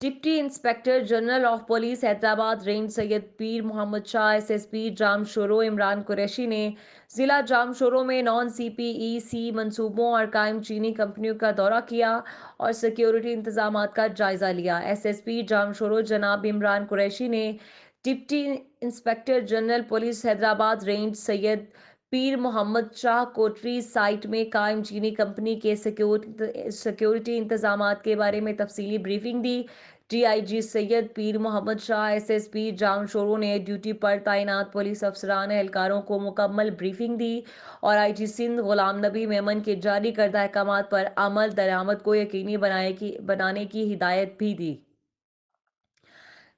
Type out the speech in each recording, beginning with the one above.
Deputy inspector general of police Hyderabad range Syed Pir Mohammad Shah SSP Jamshoro Imran Qureshi ने जिला जामशोरो में नॉन सीपीईसी मंसूबों और कायम चीनी कंपनियों का दौरा किया और सिक्योरिटी इंतजामात का जायजा लिया। एसएसपी जामशोरो जनाब इमरान कुरैशी ने deputy inspector general police Hyderabad range Syed पीर मोहम्मद शाह कोटरी साइट में कायम चीनी कंपनी के सिक्योरिटी इंतजामात के बारे में तफसीली ब्रीफिंग दी। डीआईजी सैयद पीर मोहम्मद शाह एसएसपी जामशोरो ने ड्यूटी पर तैनात पुलिस अफसरान एहलकारों को मुकम्मल ब्रीफिंग दी और आईजी सिंध गुलाम नबी मेमन के जारी करदा अहकाम पर अमल दरामद को यकीनी बनाने की हिदायत भी दी।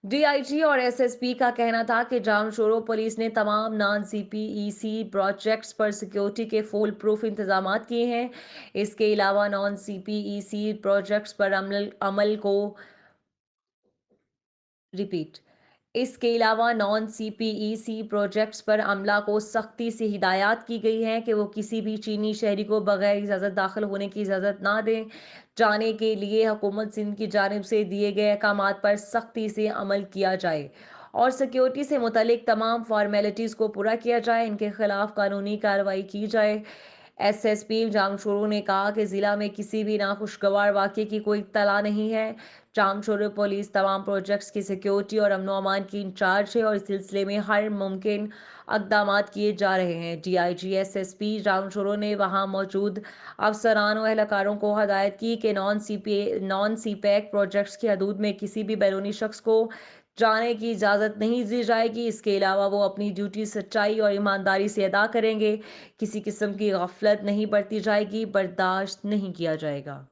डीआईजी और एसएसपी का कहना था कि जामशोरो पुलिस ने तमाम नॉन सीपीईसी प्रोजेक्ट्स पर सिक्योरिटी के फुल प्रूफ इंतजाम किए हैं। इसके अलावा नॉन सीपीईसी प्रोजेक्ट्स पर अमल अमल को रिपीट इसके अलावा नॉन सीपीईसी प्रोजेक्ट्स पर अमला को सख्ती से हिदायत की गई है कि वो किसी भी चीनी शहरी को बगैर इजाज़त दाखिल होने की इजाज़त ना दें। जाने के लिए हुकूमत सिंध की जानिब से दिए गए अहकाम पर सख्ती से अमल किया जाए और सिक्योरिटी से मुतलिक तमाम फॉर्मेलिटीज़ को पूरा किया जाए, इनके खिलाफ कानूनी कार्रवाई की जाए। एसएसपी जामशोरो ने कहा कि ज़िला में किसी भी नाखुशगवार वाक़ये की कोई इत्तला नहीं है। जामशोरो पुलिस तमाम प्रोजेक्ट्स की सिक्योरिटी और अमनो अमान की इंचार्ज है और इस सिलसिले में हर मुमकिन इक़दामात किए जा रहे हैं। डीआईजी एसएसपी जामशोरो ने वहां मौजूद अफसरान व एहलकारों को हदायत की कि नॉन सीपैक प्रोजेक्ट्स की हदूद में किसी भी बैरूनी शख्स को जाने की इजाज़त नहीं दी जाएगी। इसके अलावा वो अपनी ड्यूटी सच्चाई और ईमानदारी से अदा करेंगे। किसी किस्म की गफलत नहीं बरती जाएगी, बर्दाश्त नहीं किया जाएगा।